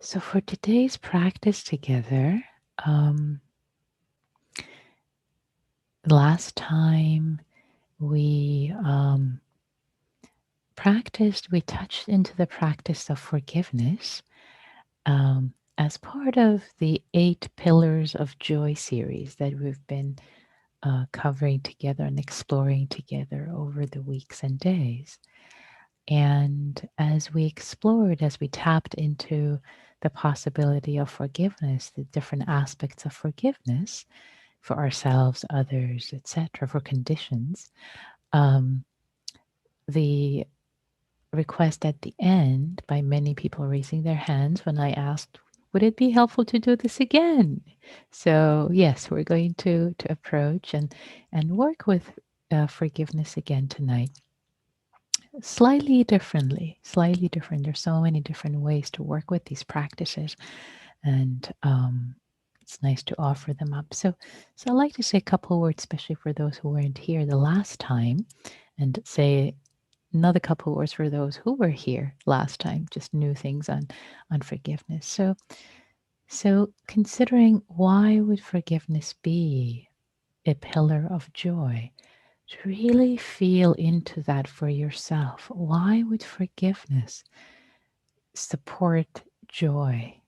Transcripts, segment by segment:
So for today's practice together, last time we we touched into the practice of forgiveness as part of the 8 Pillars of Joy series that we've been covering together and exploring together over the weeks and days. And as we explored, as we tapped into the possibility of forgiveness, the different aspects of forgiveness for ourselves, others, etc., for conditions, the request at the end by many people raising their hands when I asked, would it be helpful to do this again? So yes, we're going to approach and work with forgiveness again tonight. Slightly different. There's so many different ways to work with these practices, and it's nice to offer them up. So I'd like to say a couple of words, especially for those who weren't here the last time, and say another couple of words for those who were here last time, just new things on forgiveness. So considering why would forgiveness be a pillar of joy? To really feel into that for yourself. Why would forgiveness support joy?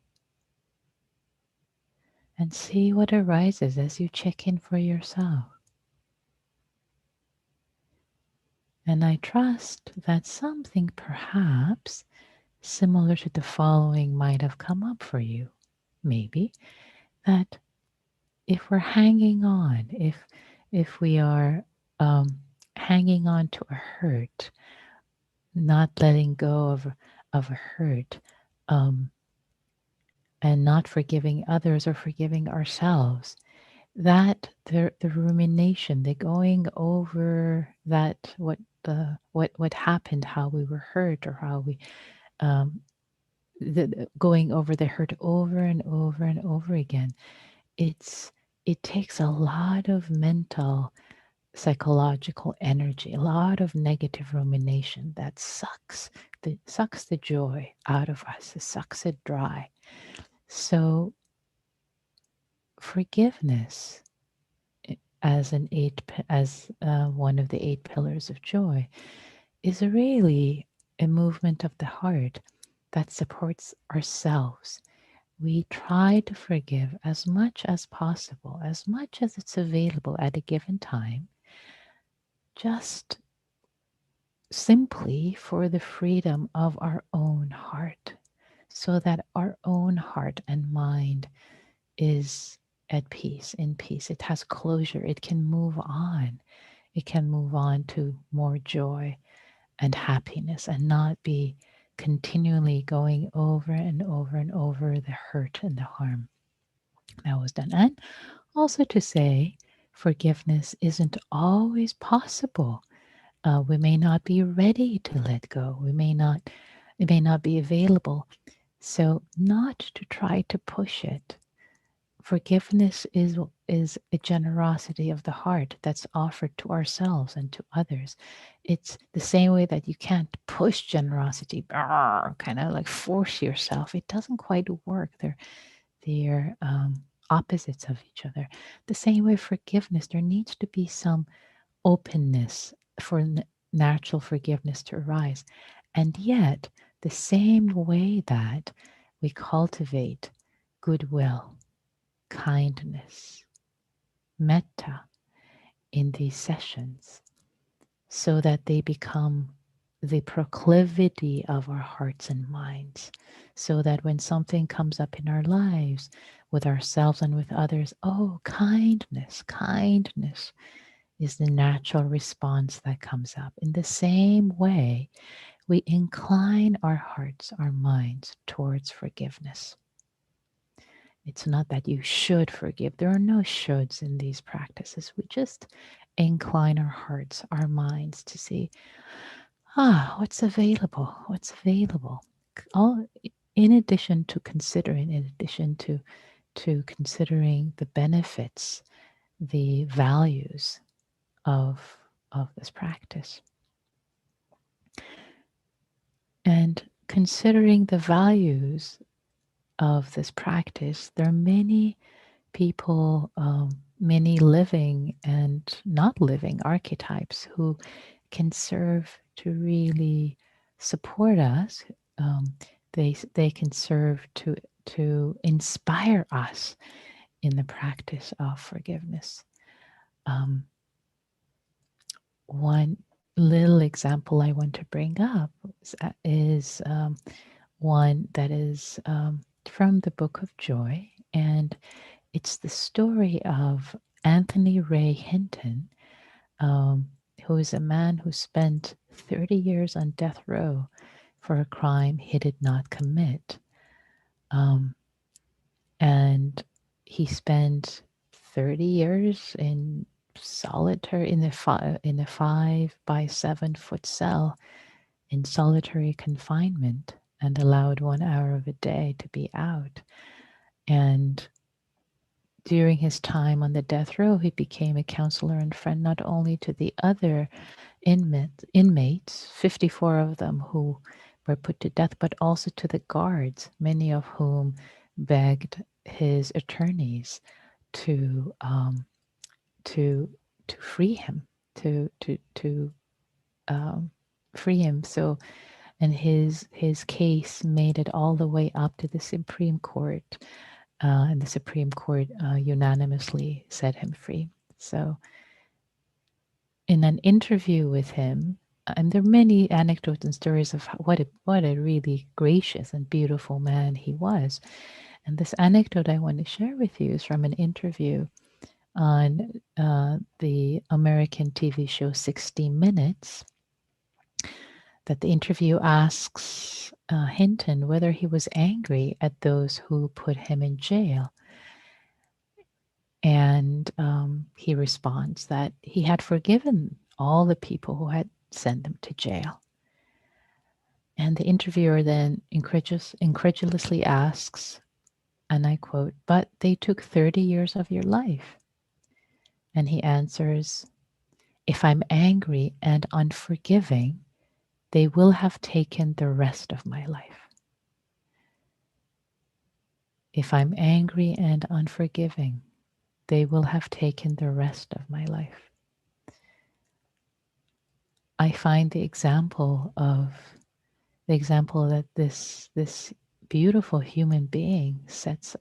And see what arises as you check in for yourself. And I trust that something perhaps similar to the following might have come up for you. Maybe that if we're hanging on, if we are hanging on to a hurt, not letting go of a hurt, and not forgiving others or forgiving ourselves, that the rumination, the going over that what happened, how we were hurt, or how we going over the hurt over and over and over again, it takes a lot of mental psychological energy, a lot of negative rumination that sucks the joy out of us. It sucks it dry. So forgiveness as one of the 8 pillars of joy is really a movement of the heart that supports ourselves. We try to forgive as much as possible, as much as it's available at a given time, just simply for the freedom of our own heart, so that our own heart and mind is at peace, in peace. It has closure. It can move on. It can move on to more joy and happiness and not be continually going over and over and over the hurt and the harm that was done. And also to say, forgiveness isn't always possible. We may not be ready to let go. It may not be available. So not to try to push it. Forgiveness is a generosity of the heart that's offered to ourselves and to others. It's the same way that you can't push generosity, kind of like force yourself. It doesn't quite work. They're opposites of each other. The same way forgiveness, there needs to be some openness for natural forgiveness to arise. And yet, the same way that we cultivate goodwill, kindness, metta in these sessions, so that they become the proclivity of our hearts and minds, so that when something comes up in our lives with ourselves and with others, oh, kindness is the natural response that comes up. In the same way, we incline our hearts, our minds towards forgiveness. It's not that you should forgive. There are no shoulds in these practices. We just incline our hearts, our minds to see, what's available? What's available? All in addition to considering the benefits, the values of this practice. And considering the values of this practice, there are many people, many living and not living archetypes who can serve to really support us. Um, they can serve to inspire us in the practice of forgiveness. Um, one little example I want to bring up is one that is from the Book of Joy, and it's the story of Anthony Ray Hinton, um, who is a man who spent 30 years on death row for a crime he did not commit. Um, and he spent 30 years in solitary in a 5 by 7 foot cell in solitary confinement and allowed 1 hour of a day to be out. And during his time on the death row, he became a counselor and friend not only to the other inmates, 54 of them who were put to death, but also to the guards, many of whom begged his attorneys to to to free him, to free him. So, and his case made it all the way up to the Supreme Court, and the Supreme Court unanimously set him free. So, in an interview with him, and there are many anecdotes and stories of what a really gracious and beautiful man he was. And this anecdote I want to share with you is from an interview on the American TV show 60 Minutes. That the interview asks Hinton whether he was angry at those who put him in jail. And he responds that he had forgiven all the people who had sent them to jail. And the interviewer then incredulously asks, and I quote, "But they took 30 years of your life." And he answers, "If I'm angry and unforgiving, they will have taken the rest of my life." If I'm angry and unforgiving, they will have taken the rest of my life. I find the example that this beautiful human being sets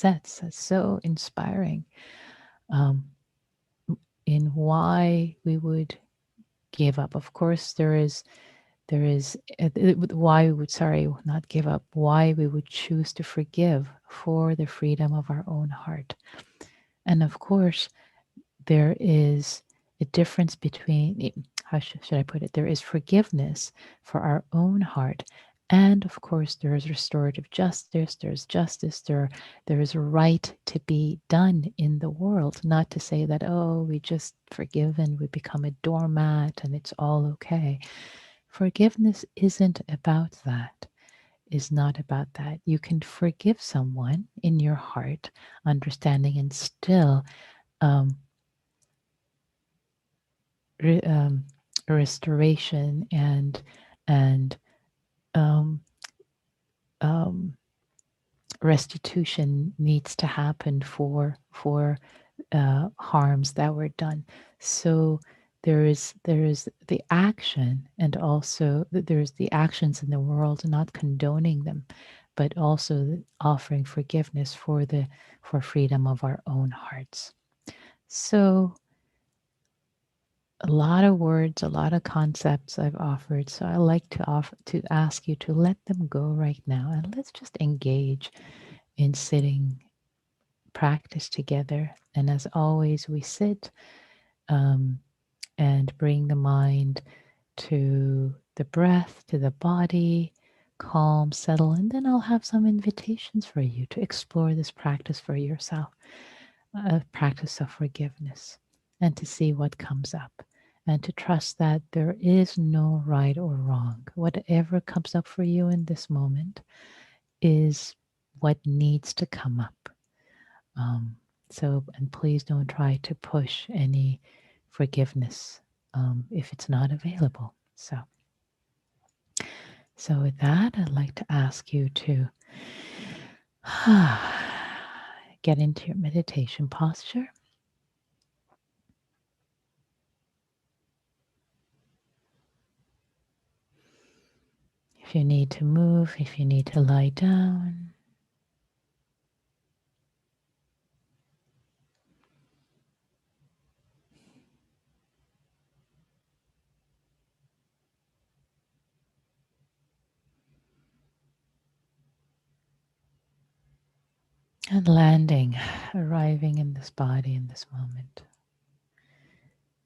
that's so inspiring, um, in why we would give up. Of course, there is why we would, sorry, not give up, why we would choose to forgive for the freedom of our own heart. And of course, there is a difference between, how should I put it? There is forgiveness for our own heart. And of course, there is restorative justice, there's justice, there is a right to be done in the world. Not to say that, oh, we just forgive and we become a doormat and it's all okay. Forgiveness isn't about that, is not about that. You can forgive someone in your heart, understanding, and still um, restoration and um, um, restitution needs to happen for harms that were done. So there is the action, and also there's the actions in the world, not condoning them, but also offering forgiveness for freedom of our own hearts. So a lot of words, a lot of concepts I've offered. So I like to ask you to let them go right now, and let's just engage in sitting practice together. And as always, we sit and bring the mind to the breath, to the body, calm, settle, and then I'll have some invitations for you to explore this practice for yourself, a practice of forgiveness, and to see what comes up, and to trust that there is no right or wrong. Whatever comes up for you in this moment is what needs to come up. Um, and please don't try to push any forgiveness if it's not available. So, So, with that, I'd like to ask you to get into your meditation posture. If you need to move, if you need to lie down, and landing, arriving in this body in this moment.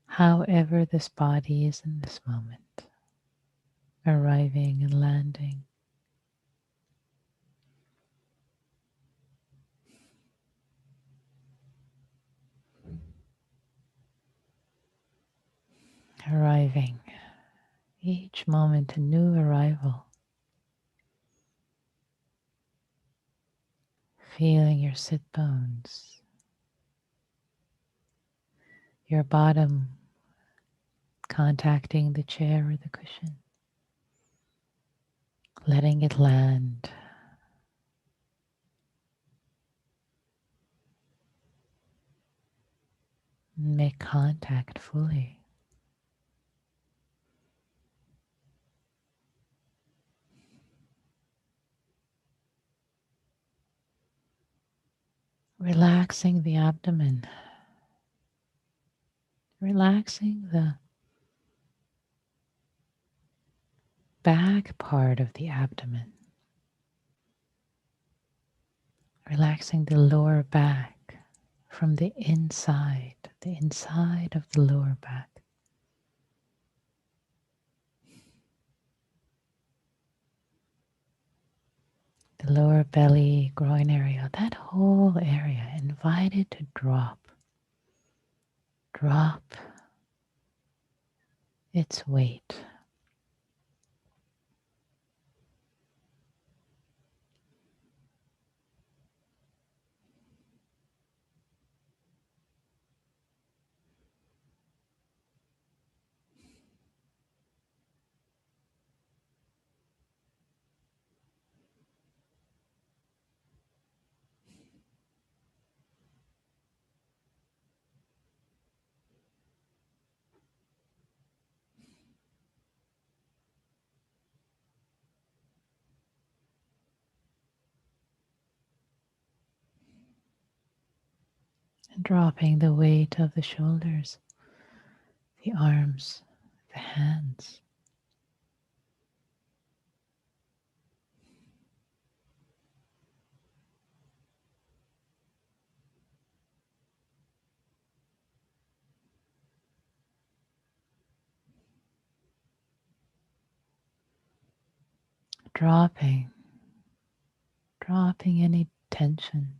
However, this body is in this moment, arriving and landing. Arriving. Each moment a new arrival. Feeling your sit bones, your bottom contacting the chair or the cushion. Letting it land. Make contact fully. Relaxing the abdomen. Relaxing the back part of the abdomen. Relaxing the lower back from the inside of the lower back. The lower belly, groin area, that whole area invited to drop. Drop its weight. And dropping the weight of the shoulders, the arms, the hands. Dropping any tension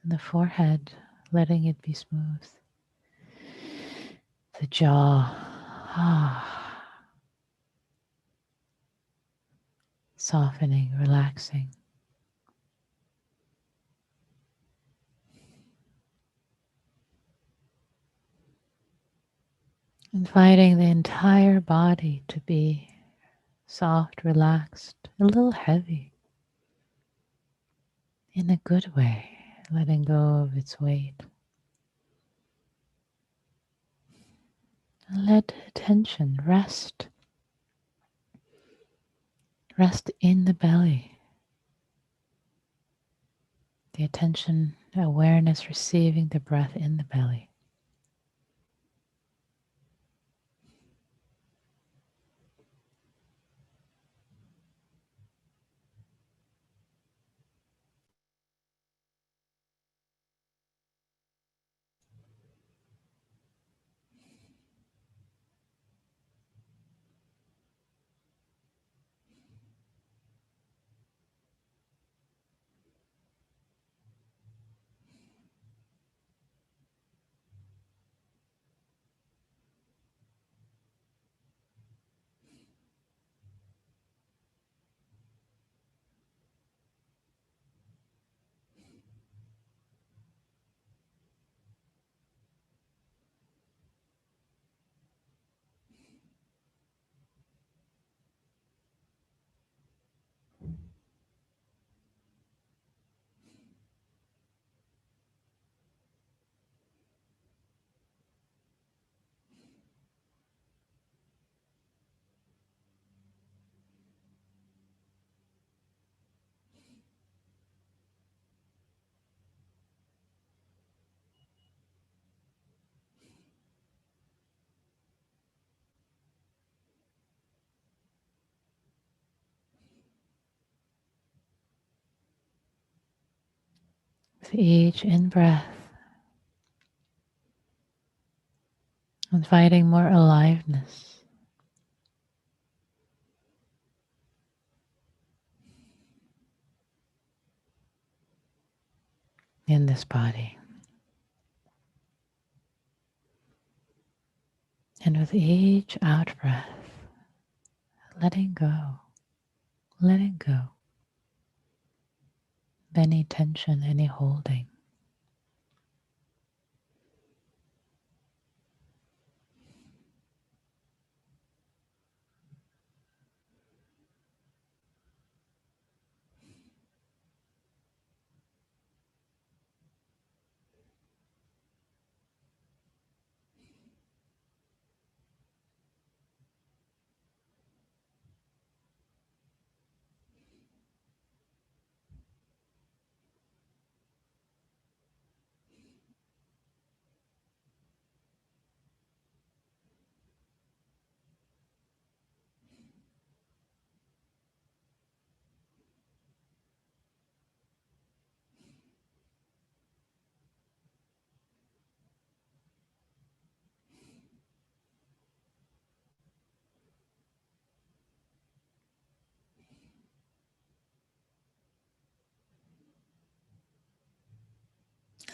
in the forehead, letting it be smooth. The jaw, softening, relaxing. Inviting the entire body to be soft, relaxed, a little heavy in a good way, letting go of its weight. Let attention rest in the belly. The attention, awareness receiving the breath in the belly. With each in-breath, inviting more aliveness in this body. And with each out breath, letting go of any tension, any holding.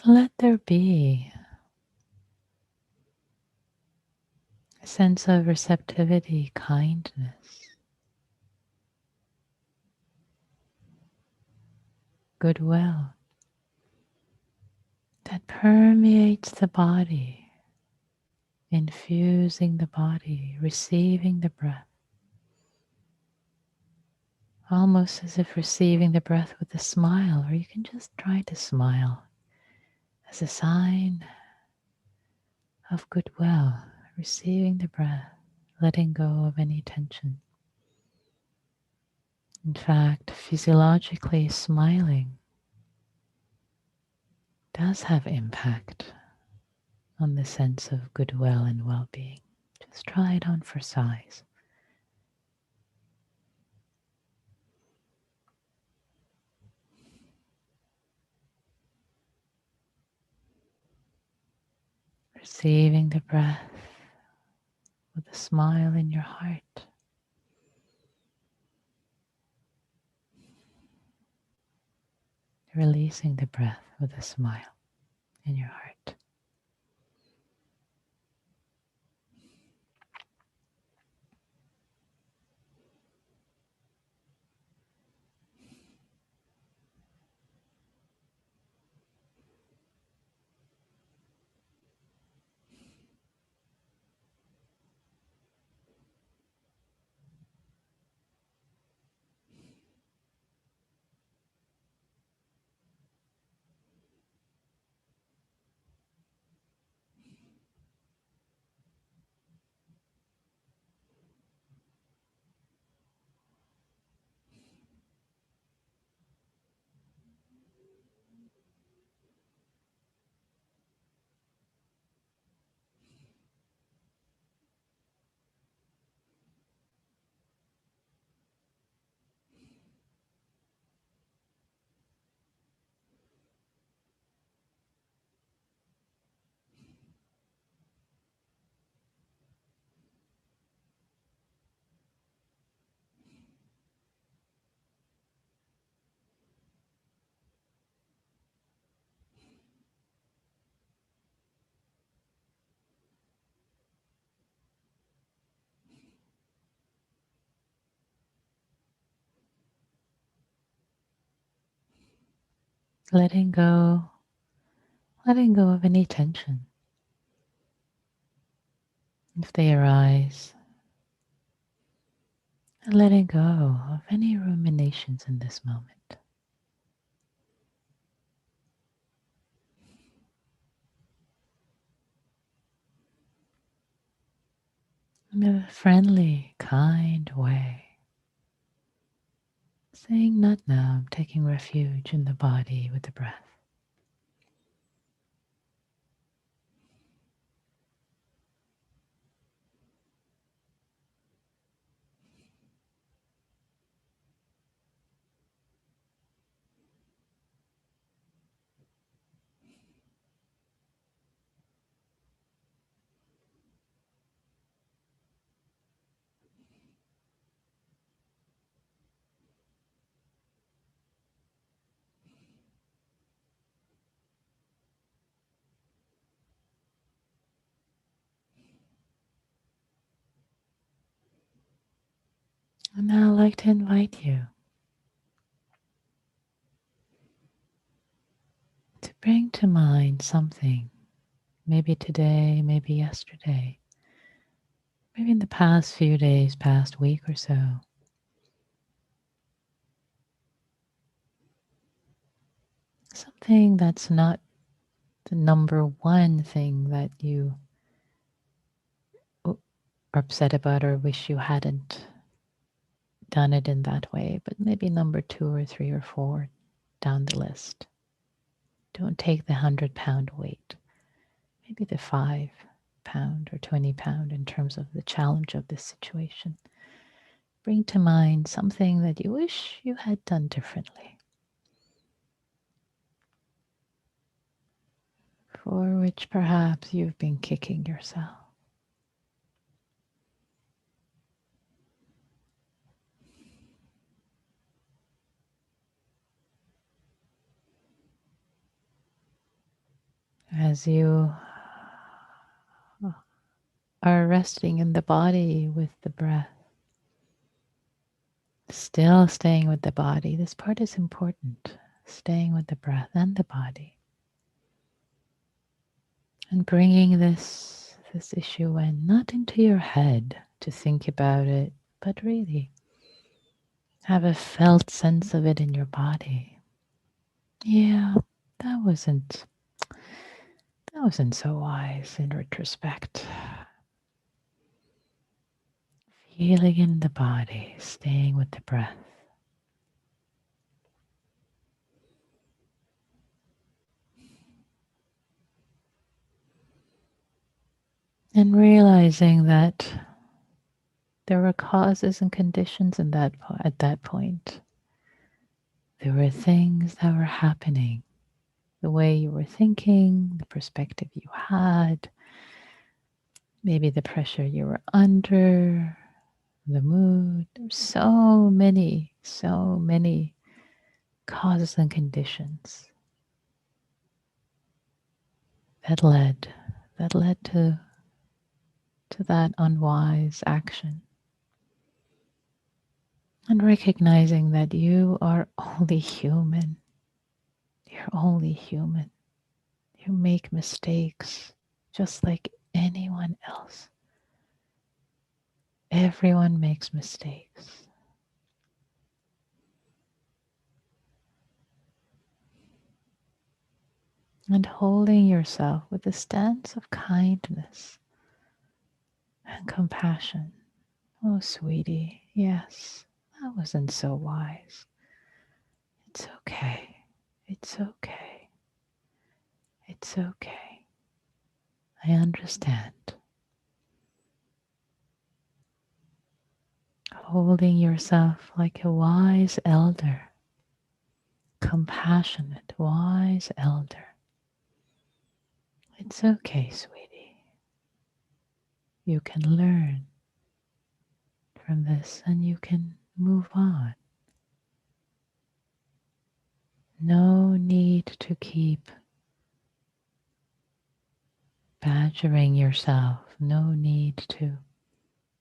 Let there be a sense of receptivity, kindness, goodwill that permeates the body, infusing the body, receiving the breath, almost as if receiving the breath with a smile, or you can just try to smile as a sign of goodwill, receiving the breath, letting go of any tension. In fact, physiologically smiling does have impact on the sense of goodwill and well-being. Just try it on for size. Receiving the breath with a smile in your heart. Releasing the breath with a smile in your heart. Letting go of any tension if they arise, and letting go of any ruminations in this moment. In a friendly, kind way. Saying not now, taking refuge in the body with the breath. And now I'd like to invite you to bring to mind something, maybe today, maybe yesterday, maybe in the past few days, past week or so. Something that's not the number one thing that you are upset about or wish you hadn't done it in that way, but maybe number 2 or 3 or 4 down the list. Don't take the 100-pound weight, maybe the 5-pound or 20-pound in terms of the challenge of this situation. Bring to mind something that you wish you had done differently, for which perhaps you've been kicking yourself. As you are resting in the body with the breath, still staying with the body. This part is important. Staying with the breath and the body. And bringing this issue in, not into your head to think about it, but really have a felt sense of it in your body. Yeah, that wasn't so wise in retrospect. Feeling in the body, staying with the breath. And realizing that there were causes and conditions at that point. There were things that were happening. The way you were thinking, the perspective you had, maybe the pressure you were under, the mood. There's so many causes and conditions that led to that unwise action. And recognizing that you are only human. You're only human. You make mistakes just like anyone else. Everyone makes mistakes. And holding yourself with a stance of kindness and compassion. Oh, sweetie, yes, that wasn't so wise. It's okay. It's okay. It's okay. I understand. Holding yourself like a wise elder, compassionate, wise elder. It's okay, sweetie. You can learn from this and you can move on. No need to keep badgering yourself. No need to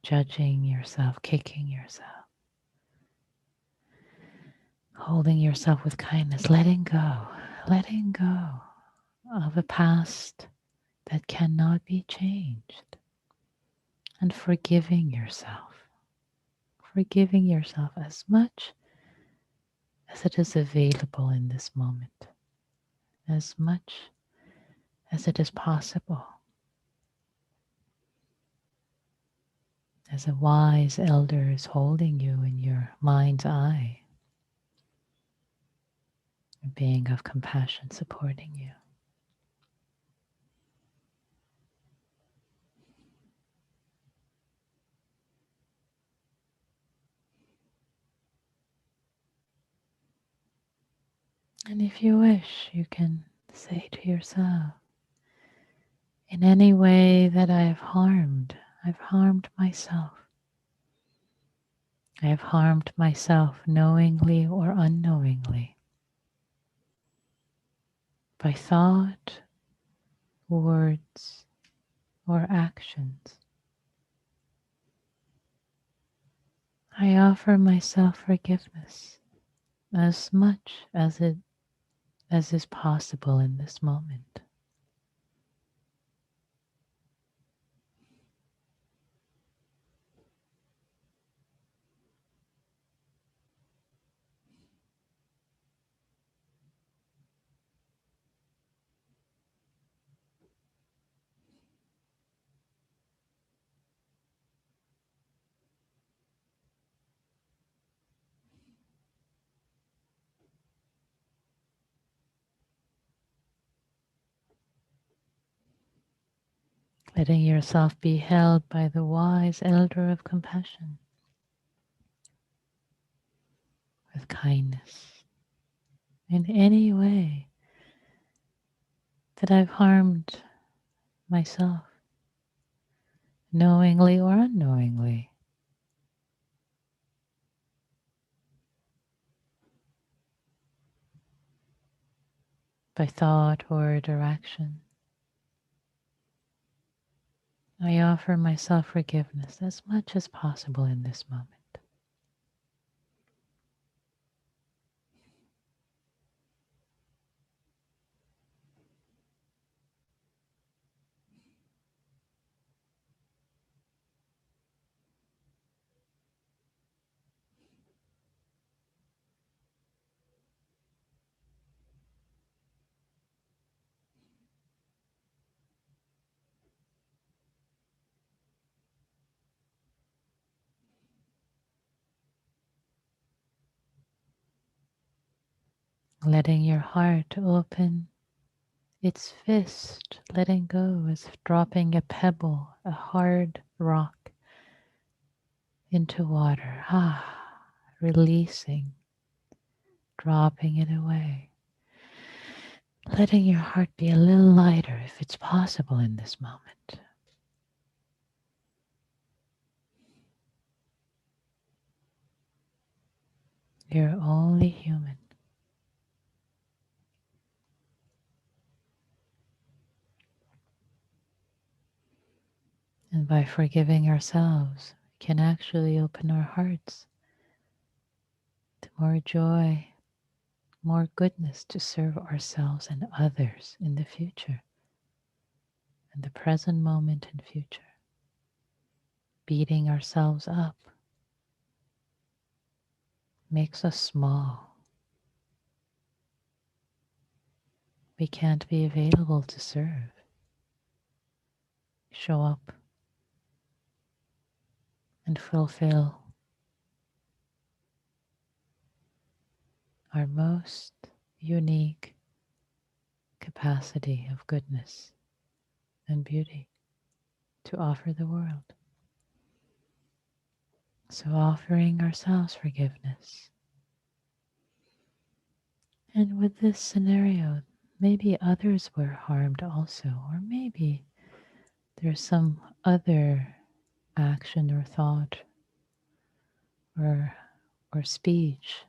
judging yourself, kicking yourself. Holding yourself with kindness, letting go of a past that cannot be changed, and forgiving yourself as much as it is available in this moment, as much as it is possible. As a wise elder is holding you in your mind's eye, a being of compassion supporting you. And if you wish, you can say to yourself, in any way that I've harmed myself. I have harmed myself knowingly or unknowingly by thought, words, or actions. I offer myself forgiveness as much as is possible in this moment. Letting yourself be held by the wise elder of compassion with kindness. In any way that I've harmed myself, knowingly or unknowingly, by thought, word, or action, I offer myself forgiveness as much as possible in this moment. Letting your heart open its fist, letting go as dropping a pebble, a hard rock, into water. Releasing, dropping it away. Letting your heart be a little lighter if it's possible in this moment. You're only human. And by forgiving ourselves, we can actually open our hearts to more joy, more goodness to serve ourselves and others in the future, in the present moment and future. Beating ourselves up makes us small. We can't be available to serve, show up, and fulfill our most unique capacity of goodness and beauty to offer the world. So offering ourselves forgiveness. And with this scenario, maybe others were harmed also, or maybe there's some other action or thought or speech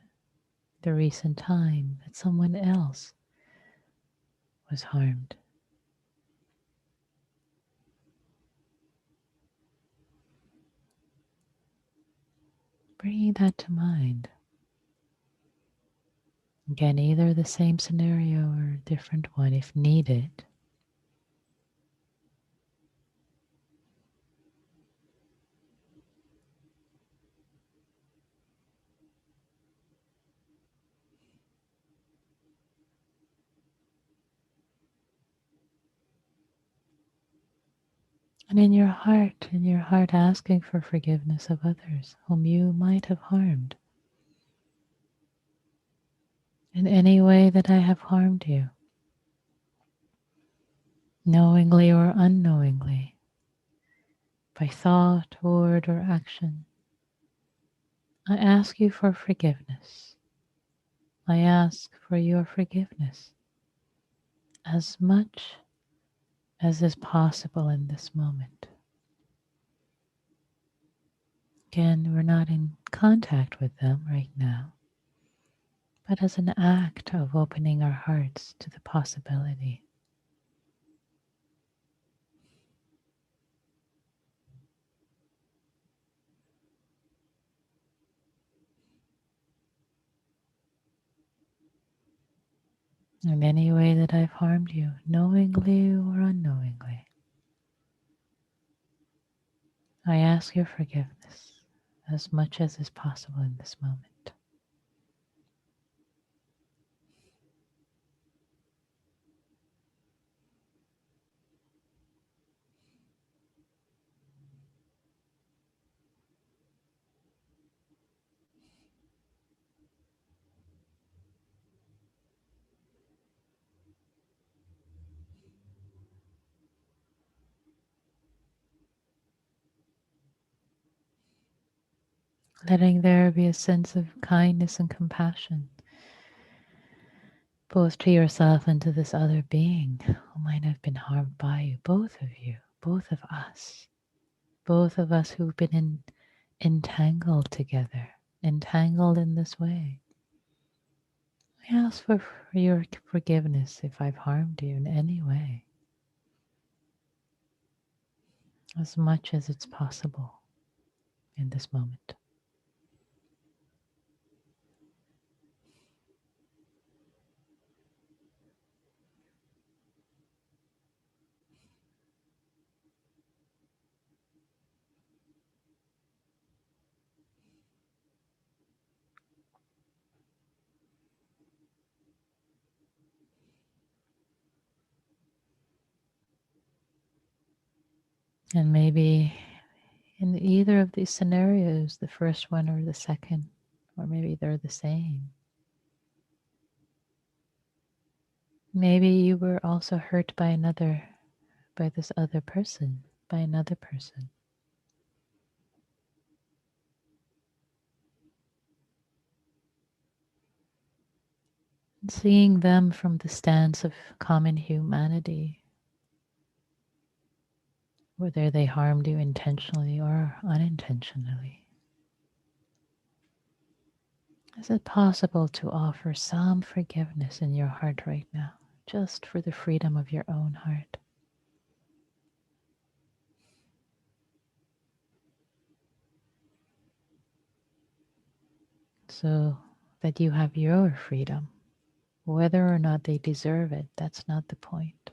the recent time that someone else was harmed. Bringing that to mind. Again, either the same scenario or a different one if needed. And in your heart asking for forgiveness of others whom you might have harmed. In any way that I have harmed you, knowingly or unknowingly, by thought, word, or action, I ask you for forgiveness. I ask for your forgiveness as much as is possible in this moment. Again, we're not in contact with them right now, but as an act of opening our hearts to the possibility. in any way that I've harmed you, knowingly or unknowingly. I ask your forgiveness as much as is possible in this moment. Letting there be a sense of kindness and compassion, both to yourself and to this other being who might have been harmed by you, both of you, both of us who've been entangled together, entangled in this way. I ask for your forgiveness if I've harmed you in any way, as much as it's possible in this moment. And maybe in either of these scenarios, the first one or the second, or maybe they're the same. Maybe you were also hurt by this other person, by another person. And seeing them from the stance of common humanity, whether they harmed you intentionally or unintentionally. Is it possible to offer some forgiveness in your heart right now, just for the freedom of your own heart? So that you have your freedom. Whether or not they deserve it, that's not the point.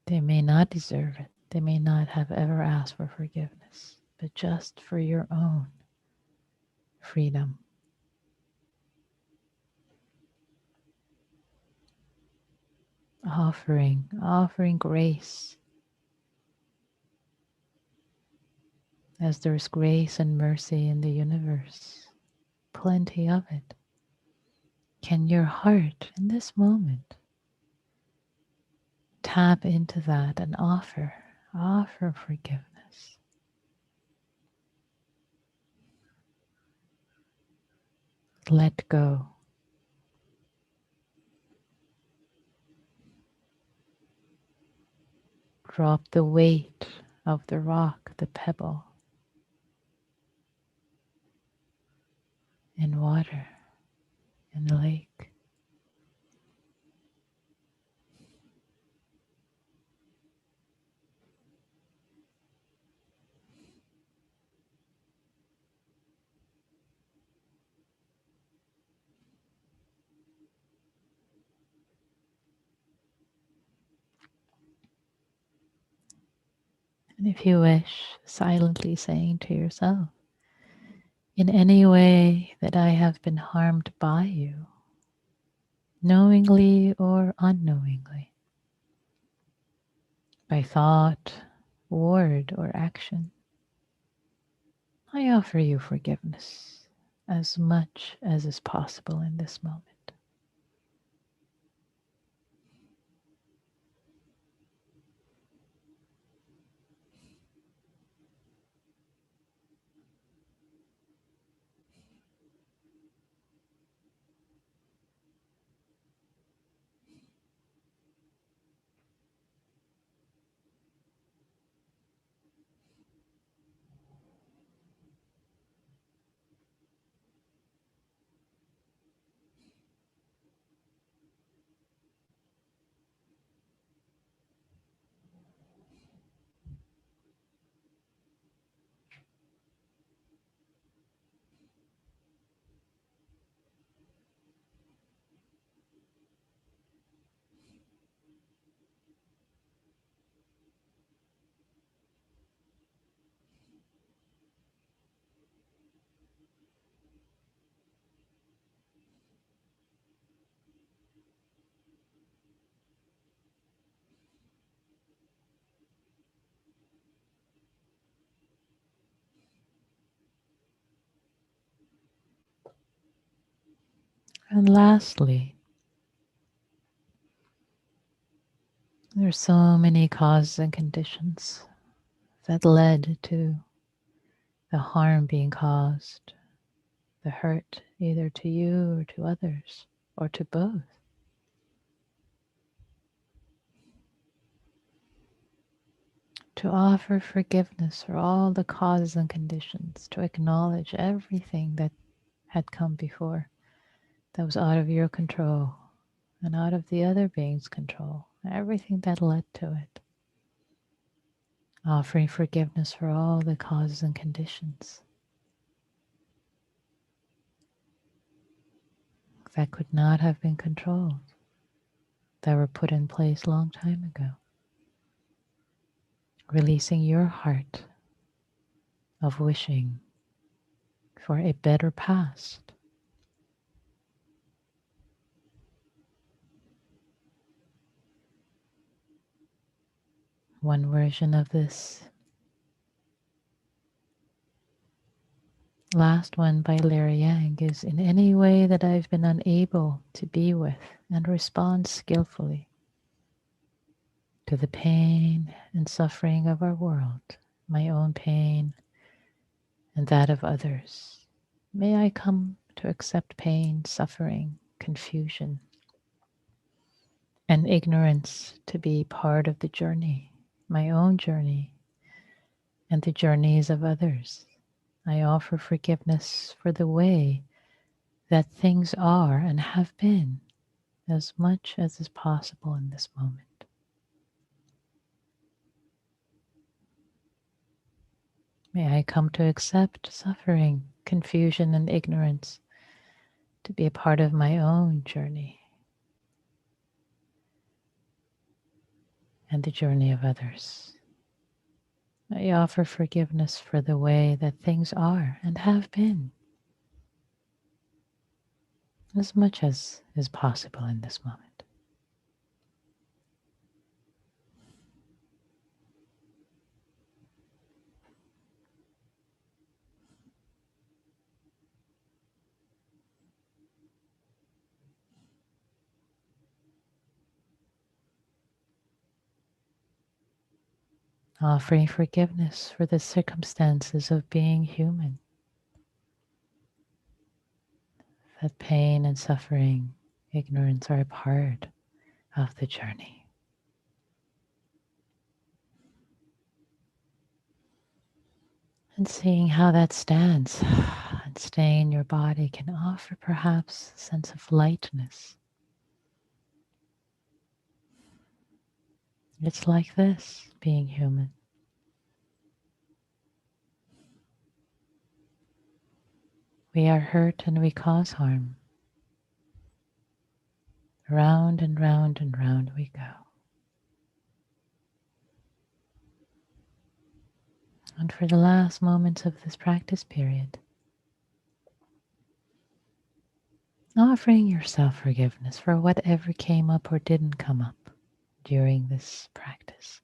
They may not deserve it. They may not have ever asked for forgiveness, but just for your own freedom. Offering grace, as there's grace and mercy in the universe, plenty of it. Can your heart in this moment tap into that and offer forgiveness? Let go. Drop the weight of the rock, the pebble, in water, in the lake. And if you wish, silently saying to yourself, in any way that I have been harmed by you, knowingly or unknowingly, by thought, word, or action, I offer you forgiveness as much as is possible in this moment. And lastly, there are so many causes and conditions that led to the harm being caused, the hurt either to you or to others or to both. To offer forgiveness for all the causes and conditions, to acknowledge everything that had come before that was out of your control and out of the other being's control, everything that led to it. Offering forgiveness for all the causes and conditions that could not have been controlled, that were put in place a long time ago. Releasing your heart of wishing for a better past. One version of this last one by Larry Yang is, in any way that I've been unable to be with and respond skillfully to the pain and suffering of our world, my own pain and that of others, may I come to accept pain, suffering, confusion, and ignorance to be part of the journey, my own journey, and the journeys of others. I offer forgiveness for the way that things are and have been, as much as is possible in this moment. May I come to accept suffering, confusion, and ignorance to be a part of my own journey and the journey of others. I offer forgiveness for the way that things are and have been, as much as is possible in this moment. Offering forgiveness for the circumstances of being human, that pain and suffering, ignorance are a part of the journey. And seeing how that stands and staying in your body can offer perhaps a sense of lightness. It's like this, being human. We are hurt and we cause harm. Round and round and round we go. And for the last moments of this practice period, offering yourself forgiveness for whatever came up or didn't come up during this practice.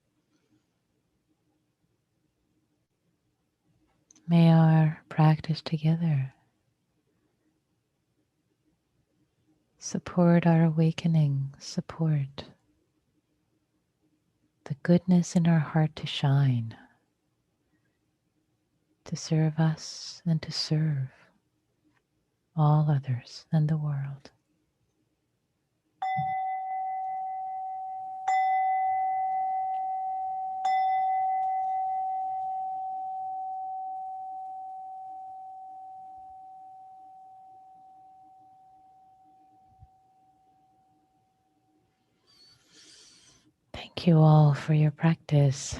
May our practice together support our awakening, support the goodness in our heart to shine, to serve us and to serve all others and the world. Thank you all for your practice.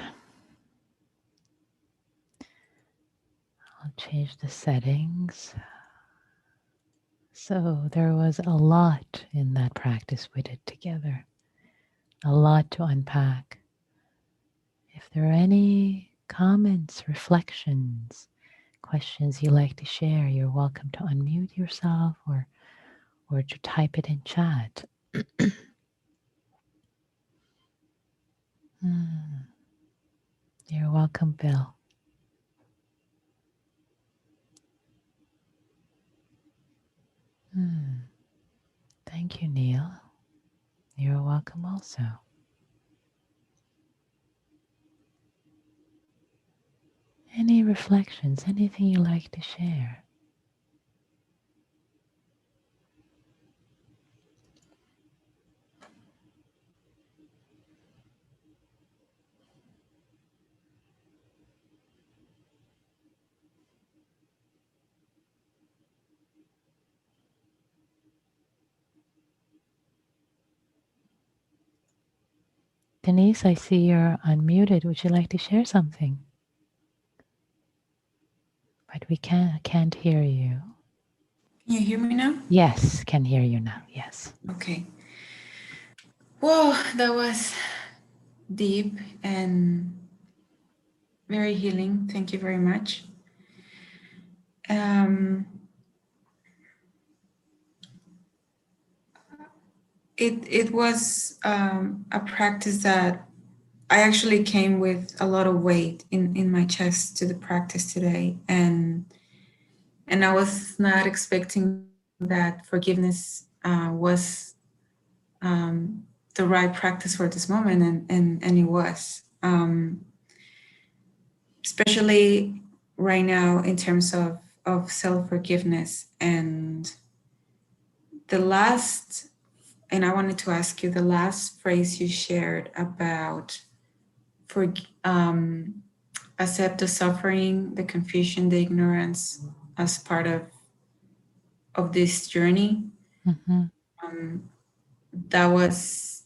I'll change the settings. So there was a lot in that practice we did together, a lot to unpack. If there are any comments, reflections, questions you'd like to share, you're welcome to unmute yourself or to type it in chat. You're welcome, Bill. Thank you, Neil. You're welcome also. Any reflections, anything you like to share? Denise, I see you're unmuted. Would you like to share something? But we can't hear you. Can you hear me now? Yes, can hear you now. Yes. Okay. Well, that was deep and very healing. Thank you very much. Um, it was a practice that I actually came with a lot of weight in my chest to the practice today, and I was not expecting that forgiveness was the right practice for this moment, and it was, especially right now in terms of self forgiveness. And the last, and I wanted to ask you the last phrase you shared about for accept the suffering, the confusion, the ignorance as part of this journey. Mm-hmm. That was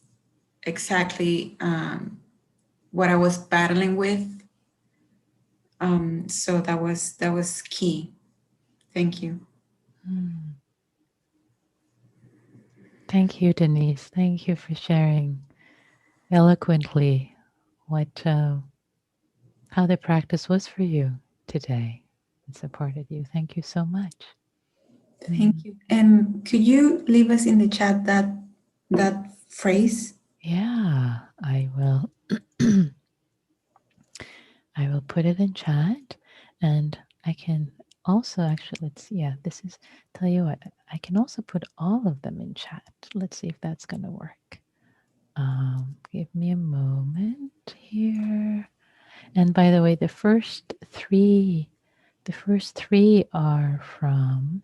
exactly what I was battling with. So that was key. Thank you. Mm. Thank you, Denise. Thank you for sharing eloquently what how the practice was for you today and supported you. Thank you so much. Thank Mm. you. And could you leave us in the chat that phrase? Yeah, I will. I will put it in chat, and I can also actually, let's see. Yeah, this is, tell you what, I can also put all of them in chat. Let's see if that's going to work. Give me a moment here. And by the way, the first three are from,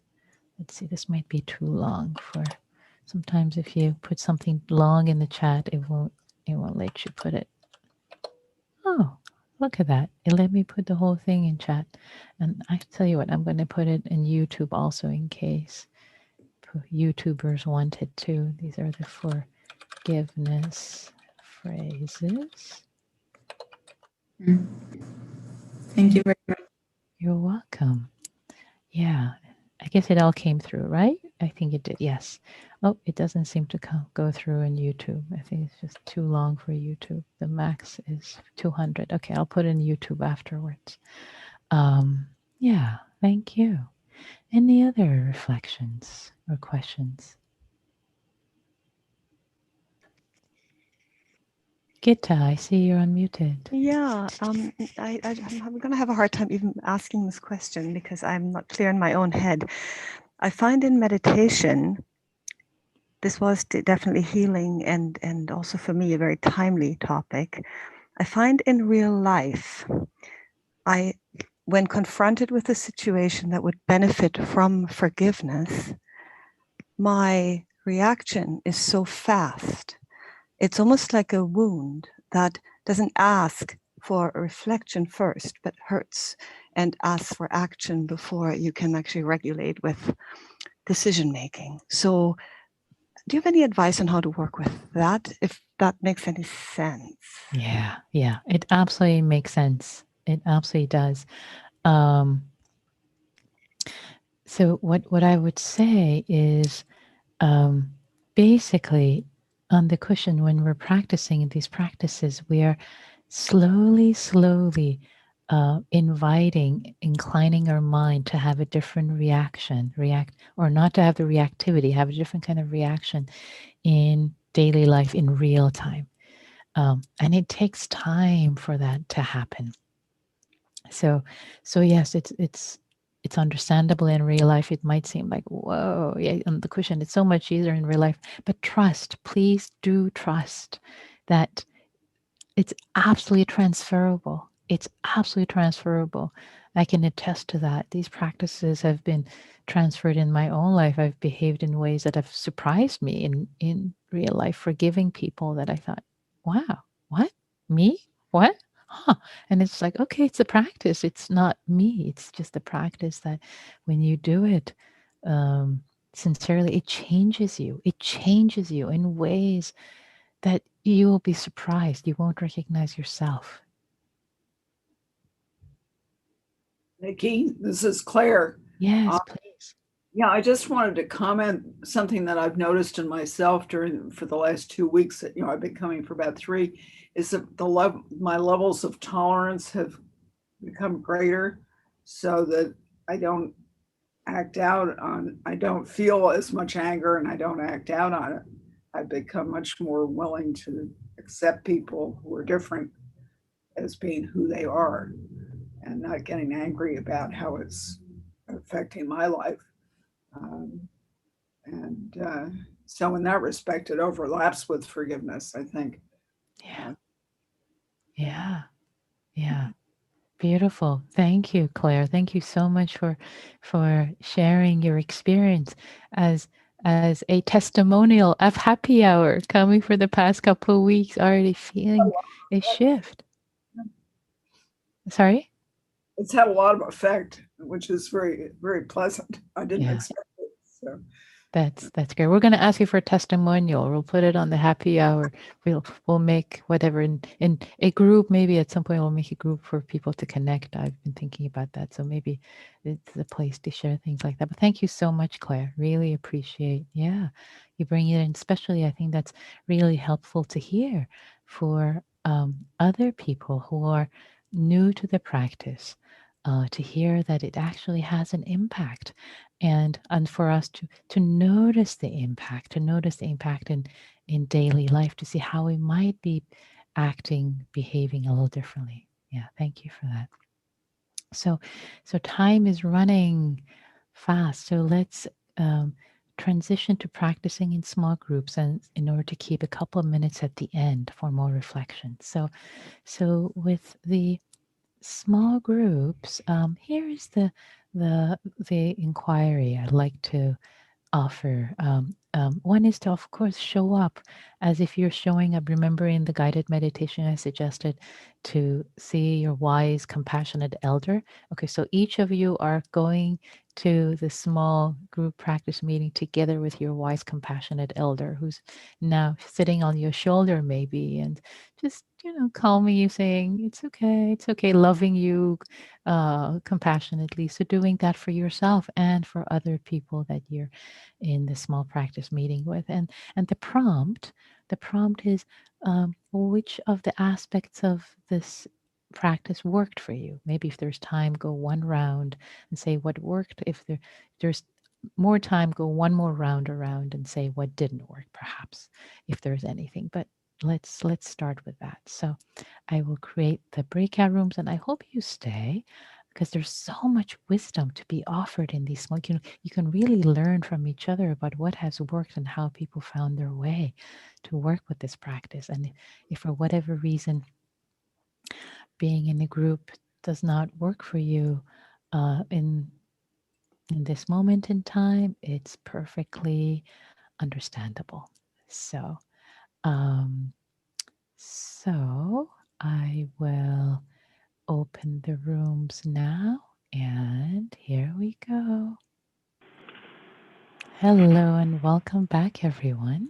let's see, this might be too long for, sometimes if you put something long in the chat, it won't let you put it. Oh, look at that. It let me put the whole thing in chat. And I tell you what, I'm going to put it in YouTube also in case YouTubers wanted to. These are the forgiveness phrases. Mm. Thank you very much. You're welcome. Yeah, I guess it all came through, right? I think it did, yes. Oh, it doesn't seem to go through in YouTube. I think it's just too long for YouTube. The max is 200. Okay, I'll put in YouTube afterwards. Yeah, thank you. Any other reflections or questions? Gita, I see you're unmuted. Yeah, I'm going to have a hard time even asking this question because I'm not clear in my own head. I find in meditation, this was definitely healing and also for me a very timely topic. I find in real life, when confronted with a situation that would benefit from forgiveness, my reaction is so fast. It's almost like a wound that doesn't ask for a reflection first, but hurts and asks for action before you can actually regulate with decision making. So, do you have any advice on how to work with that, if that makes any sense? Yeah, it absolutely makes sense. It absolutely does. Um, so what I would say is basically on the cushion when we're practicing these practices, we are slowly inclining our mind to have a different reaction, or not to have the reactivity, have a different kind of reaction in daily life in real time. And it takes time for that to happen. So yes, it's it's understandable in real life. It might seem like, whoa, yeah, on the cushion, it's so much easier in real life. But trust, please do trust that it's absolutely transferable. It's absolutely transferable. I can attest to that. These practices have been transferred in my own life. I've behaved in ways that have surprised me in real life, forgiving people that I thought, wow, what? Me? What? Huh. And it's like, okay, it's a practice. It's not me. It's just a practice that when you do it um, sincerely, it changes you. It changes you in ways that you will be surprised. You won't recognize yourself. Nikki, this is Claire. Yes, please. Yeah, I just wanted to comment something that I've noticed in myself for the last 2 weeks that, I've been coming for about 3, is that my levels of tolerance have become greater, so that I don't I don't feel as much anger, and I don't act out on it. I've become much more willing to accept people who are different as being who they are, and not getting angry about how it's affecting my life. Um, and so, in that respect, it overlaps with forgiveness, I think. Yeah. Yeah. Yeah. Beautiful. Thank you, Claire. Thank you so much for sharing your experience as a testimonial of happy hour coming for the past couple of weeks, already feeling a shift. Sorry? It's had a lot of effect, which is very, very pleasant. I didn't Yeah. expect it. So. That's great. We're going to ask you for a testimonial. We'll put it on the happy hour. We'll make whatever in a group. Maybe at some point we'll make a group for people to connect. I've been thinking about that. So maybe it's the place to share things like that. But thank you so much, Claire. Really appreciate. Yeah, you bring it in. Especially, I think that's really helpful to hear for other people who are new to the practice. To hear that it actually has an impact and for us to notice the impact, in daily life, to see how we might be acting, behaving a little differently. Yeah, thank you for that. So time is running fast, so let's transition to practicing in small groups, and in order to keep a couple of minutes at the end for more reflection. So with the small groups, here is the inquiry I'd like to offer. One is to, of course, show up as if you're showing up. Remember in the guided meditation, I suggested to see your wise, compassionate elder. Okay, so each of you are going to the small group practice meeting together with your wise, compassionate elder who's now sitting on your shoulder, maybe, and just, calming you, saying, it's okay, loving you compassionately. So doing that for yourself and for other people that you're in the small practice meeting with. And the prompt is, which of the aspects of this practice worked for you? Maybe if there's time, go one round and say what worked. If there's more time, go one more round around and say what didn't work, perhaps, if there's anything. But let's start with that. So I will create the breakout rooms, and I hope you stay, because there's so much wisdom to be offered in these small. You can really learn from each other about what has worked and how people found their way to work with this practice. And if for whatever reason being in a group does not work for you in this moment in time, it's perfectly understandable. So, um, so I will open the rooms now, and here we go. Hello and welcome back, everyone.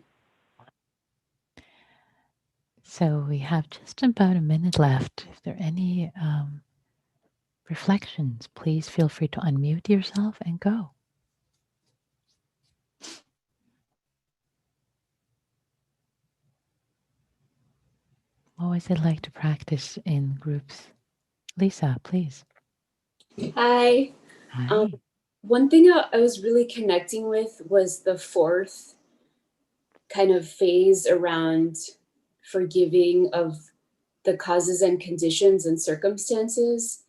So we have just about a minute left. If there are any reflections, please feel free to unmute yourself and go. What was it like to practice in groups? Lisa, please. Hi. Hi. One thing I was really connecting with was the fourth kind of phase around forgiving of the causes and conditions and circumstances.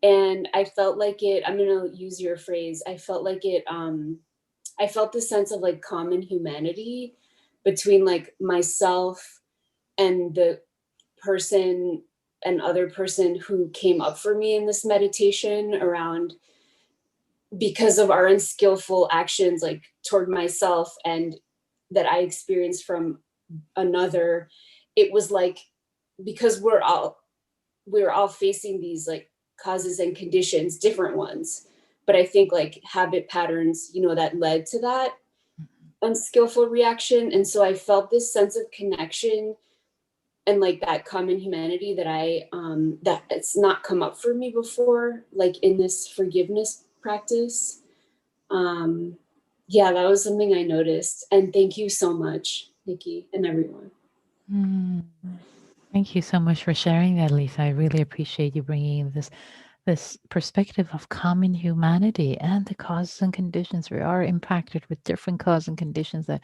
And I felt like it, I'm going to use your phrase. I felt like it, I felt the sense of like common humanity between like myself and the person and other person who came up for me in this meditation around, because of our unskillful actions like toward myself and that I experienced from another. It was like, because we're all facing these like causes and conditions, different ones, but I think like habit patterns, you know, that led to that unskillful reaction. And so I felt this sense of connection and like that common humanity that that it's not come up for me before, like in this forgiveness practice. Yeah, that was something I noticed. And thank you so much, Nikki, and everyone. Thank you so much for sharing that, Lisa. I really appreciate you bringing this perspective of common humanity and the causes and conditions. We are impacted with different causes and conditions that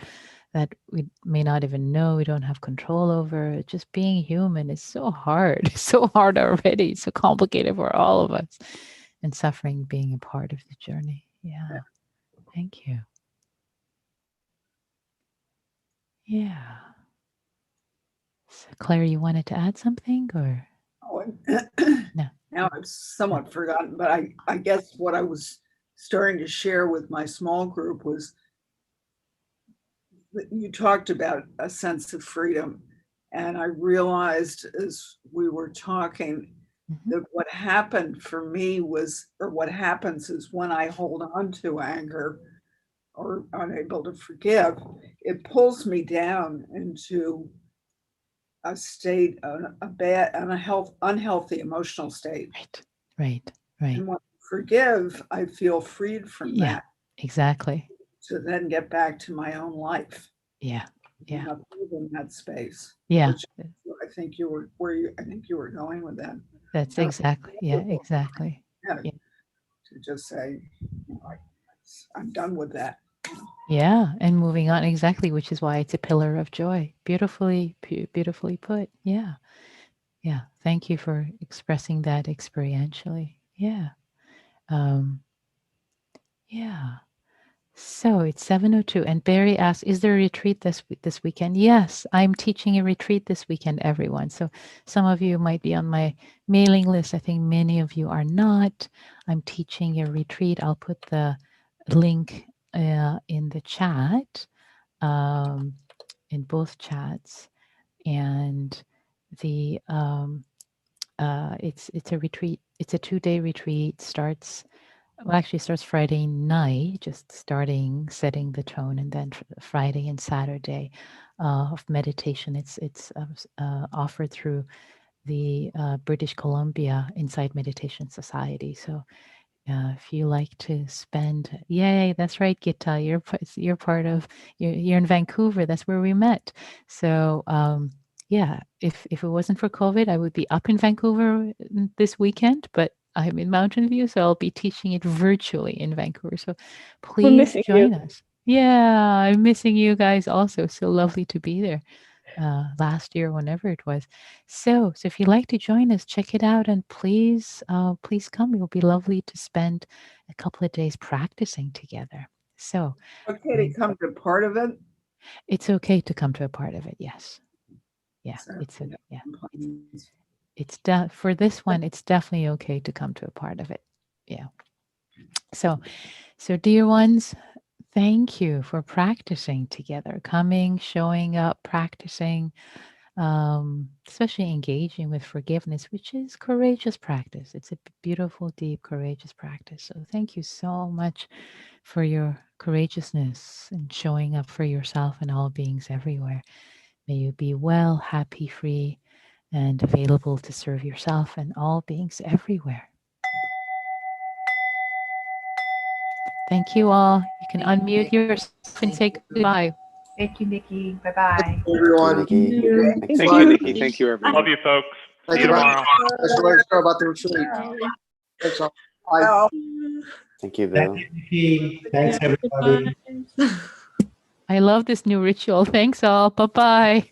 we may not even know, we don't have control over. Just being human is so hard. It's so hard already. It's so complicated for all of us. And suffering being a part of the journey. Yeah. Thank you. Yeah. So Claire, you wanted to add something or? Oh, No. Now I've somewhat forgotten, but I guess what I was starting to share with my small group was that you talked about a sense of freedom. And I realized as we were talking that what happened for me was, or what happens is when I hold on to anger or unable to forgive, it pulls me down into a state, a bad, unhealthy emotional state. Right. And when I forgive, I feel freed from that. Exactly. To then get back to my own life. Yeah. Not in that space. Yeah. Which I think you were I think you were going with that. That's exactly. Yeah, exactly. Yeah. To just say, I'm done with that. Yeah, and moving on, exactly, which is why it's a pillar of joy. Beautifully put. Yeah. Yeah. Thank you for expressing that experientially. Yeah. Yeah. So it's 7:02 and Barry asked, is there a retreat this weekend? Yes, I'm teaching a retreat this weekend, everyone. So some of you might be on my mailing list. I think many of you are not. I'm teaching a retreat. I'll put the link in the chat, in both chats. And the it's a retreat. It's a 2-day retreat. Starts Friday night, just setting the tone, and then Friday and Saturday of meditation. It's offered through the British Columbia Insight Meditation Society. So if you like to spend, yay, that's right, Gita, you're part of, you're in Vancouver. That's where we met. So yeah, if it wasn't for COVID, I would be up in Vancouver this weekend, but I'm in Mountain View, so I'll be teaching it virtually in Vancouver. So please join us. Yeah, I'm missing you guys also. So lovely to be there last year, whenever it was. So if you'd like to join us, check it out, and please come. It will be lovely to spend a couple of days practicing together. So okay to come to part of it. It's okay to come to a part of it. Yes. Yeah. It's for this one. It's definitely okay to come to a part of it. Yeah. So dear ones, thank you for practicing together, coming, showing up, practicing, especially engaging with forgiveness, which is courageous practice. It's a beautiful, deep, courageous practice. So thank you so much for your courageousness and showing up for yourself and all beings everywhere. May you be well, happy, free, and available to serve yourself and all beings everywhere. Thank you all. You can unmute yourself and say goodbye. Thank you, Nikki. Bye-bye. Everyone. Thank you, Nikki. Thank you, everyone. Love you, folks. Thank See you you tomorrow. Sorry about the retreat. Thanks all. Bye. Thank you, Bill. Thank you, Nikki. Thanks, everybody. I love this new ritual. Thanks all. Bye-bye.